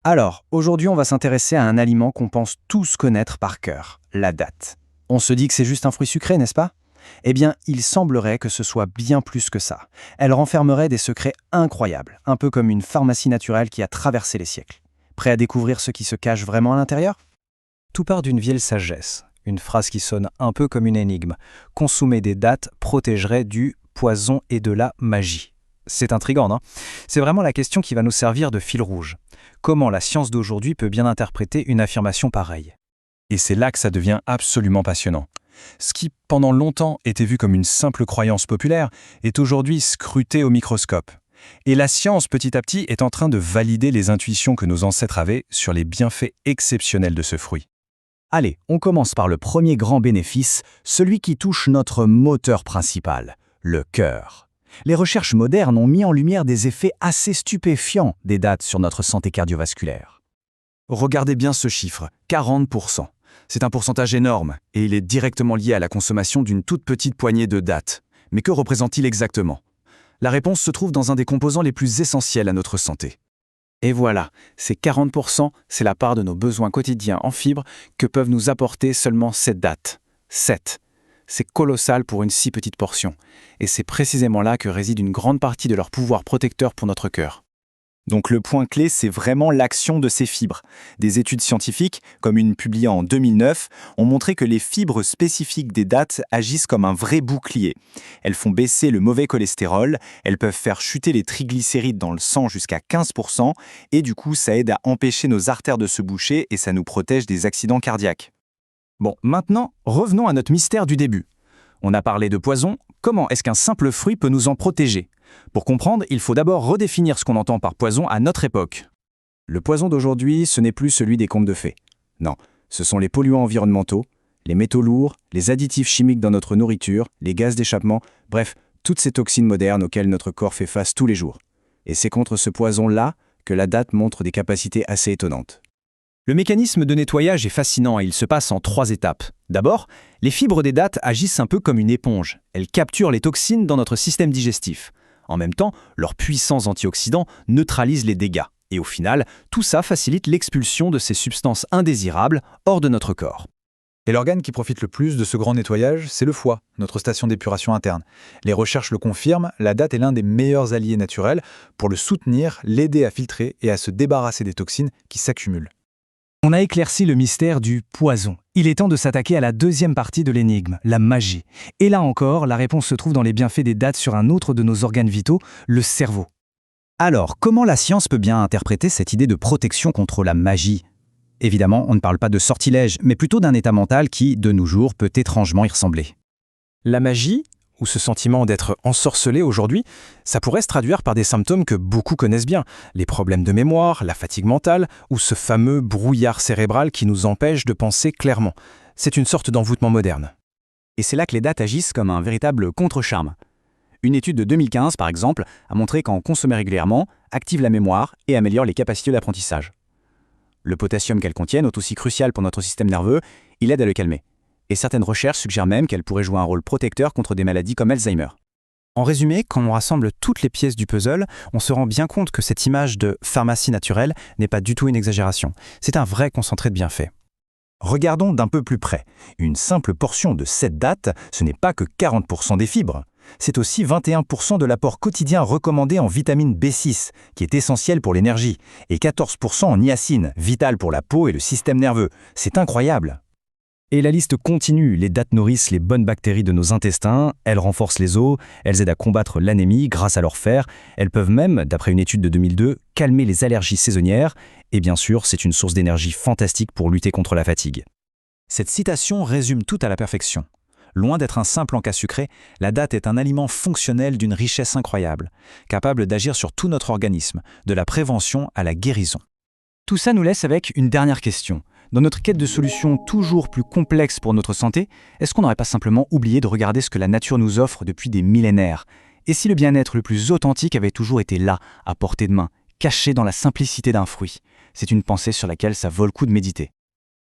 Alors, aujourd'hui, on va s'intéresser à un aliment qu'on pense tous connaître par cœur, la date. On se dit que c'est juste un fruit sucré, n'est-ce pas? Eh bien, il semblerait que ce soit bien plus que ça. Elle renfermerait des secrets incroyables, un peu comme une pharmacie naturelle qui a traversé les siècles. Prêt à découvrir ce qui se cache vraiment à l'intérieur? Tout part d'une vieille sagesse, une phrase qui sonne un peu comme une énigme. Consommer des dattes protégerait du poison et de la magie. C'est intriguant, non? C'est vraiment la question qui va nous servir de fil rouge. Comment la science d'aujourd'hui peut bien interpréter une affirmation pareille? Et c'est là que ça devient absolument passionnant. Ce qui, pendant longtemps, était vu comme une simple croyance populaire, est aujourd'hui scruté au microscope. Et la science, petit à petit, est en train de valider les intuitions que nos ancêtres avaient sur les bienfaits exceptionnels de ce fruit. Allez, on commence par le premier grand bénéfice, celui qui touche notre moteur principal, le cœur. Les recherches modernes ont mis en lumière des effets assez stupéfiants des dattes sur notre santé cardiovasculaire. Regardez bien ce chiffre, 40%. C'est un pourcentage énorme, et il est directement lié à la consommation d'une toute petite poignée de dattes. Mais que représente-t-il exactement? La réponse se trouve dans un des composants les plus essentiels à notre santé. Et voilà, ces 40%, c'est la part de nos besoins quotidiens en fibres que peuvent nous apporter seulement 7 dattes. 7. C'est colossal pour une si petite portion. Et c'est précisément là que réside une grande partie de leur pouvoir protecteur pour notre cœur. Donc le point clé, c'est vraiment l'action de ces fibres. Des études scientifiques, comme une publiée en 2009, ont montré que les fibres spécifiques des dattes agissent comme un vrai bouclier. Elles font baisser le mauvais cholestérol, elles peuvent faire chuter les triglycérides dans le sang jusqu'à 15%, et du coup ça aide à empêcher nos artères de se boucher et ça nous protège des accidents cardiaques. Bon, maintenant, revenons à notre mystère du début. On a parlé de poison, comment est-ce qu'un simple fruit peut nous en protéger? Pour comprendre, il faut d'abord redéfinir ce qu'on entend par poison à notre époque. Le poison d'aujourd'hui, ce n'est plus celui des contes de fées. Non, ce sont les polluants environnementaux, les métaux lourds, les additifs chimiques dans notre nourriture, les gaz d'échappement, bref, toutes ces toxines modernes auxquelles notre corps fait face tous les jours. Et c'est contre ce poison-là que la date montre des capacités assez étonnantes. Le mécanisme de nettoyage est fascinant et il se passe en 3 étapes. D'abord, les fibres des dattes agissent un peu comme une éponge. Elles capturent les toxines dans notre système digestif. En même temps, leurs puissants antioxydants neutralisent les dégâts. Et au final, tout ça facilite l'expulsion de ces substances indésirables hors de notre corps. Et l'organe qui profite le plus de ce grand nettoyage, c'est le foie, notre station d'épuration interne. Les recherches le confirment, la date est l'un des meilleurs alliés naturels pour le soutenir, l'aider à filtrer et à se débarrasser des toxines qui s'accumulent. On a éclairci le mystère du poison. Il est temps de s'attaquer à la deuxième partie de l'énigme, la magie. Et là encore, la réponse se trouve dans les bienfaits des dattes sur un autre de nos organes vitaux, le cerveau. Alors, comment la science peut bien interpréter cette idée de protection contre la magie? Évidemment, on ne parle pas de sortilège, mais plutôt d'un état mental qui, de nos jours, peut étrangement y ressembler. La magie, ou ce sentiment d'être ensorcelé aujourd'hui, ça pourrait se traduire par des symptômes que beaucoup connaissent bien, les problèmes de mémoire, la fatigue mentale, ou ce fameux brouillard cérébral qui nous empêche de penser clairement. C'est une sorte d'envoûtement moderne. Et c'est là que les dattes agissent comme un véritable contre-charme. Une étude de 2015, par exemple, a montré qu'en consommer régulièrement, active la mémoire et améliore les capacités d'apprentissage. Le potassium qu'elles contiennent est aussi crucial pour notre système nerveux, il aide à le calmer. Et certaines recherches suggèrent même qu'elle pourrait jouer un rôle protecteur contre des maladies comme Alzheimer. En résumé, quand on rassemble toutes les pièces du puzzle, on se rend bien compte que cette image de pharmacie naturelle n'est pas du tout une exagération. C'est un vrai concentré de bienfaits. Regardons d'un peu plus près. Une simple portion de cette date, ce n'est pas que 40% des fibres. C'est aussi 21% de l'apport quotidien recommandé en vitamine B6, qui est essentiel pour l'énergie, et 14% en niacine, vitale pour la peau et le système nerveux. C'est incroyable! Et la liste continue, les dattes nourrissent les bonnes bactéries de nos intestins, elles renforcent les os, elles aident à combattre l'anémie grâce à leur fer, elles peuvent même, d'après une étude de 2002, calmer les allergies saisonnières, et bien sûr, c'est une source d'énergie fantastique pour lutter contre la fatigue. Cette citation résume tout à la perfection. Loin d'être un simple encas sucré, la date est un aliment fonctionnel d'une richesse incroyable, capable d'agir sur tout notre organisme, de la prévention à la guérison. Tout ça nous laisse avec une dernière question. Dans notre quête de solutions toujours plus complexes pour notre santé, est-ce qu'on n'aurait pas simplement oublié de regarder ce que la nature nous offre depuis des millénaires? Et si le bien-être le plus authentique avait toujours été là, à portée de main, caché dans la simplicité d'un fruit? C'est une pensée sur laquelle ça vaut le coup de méditer.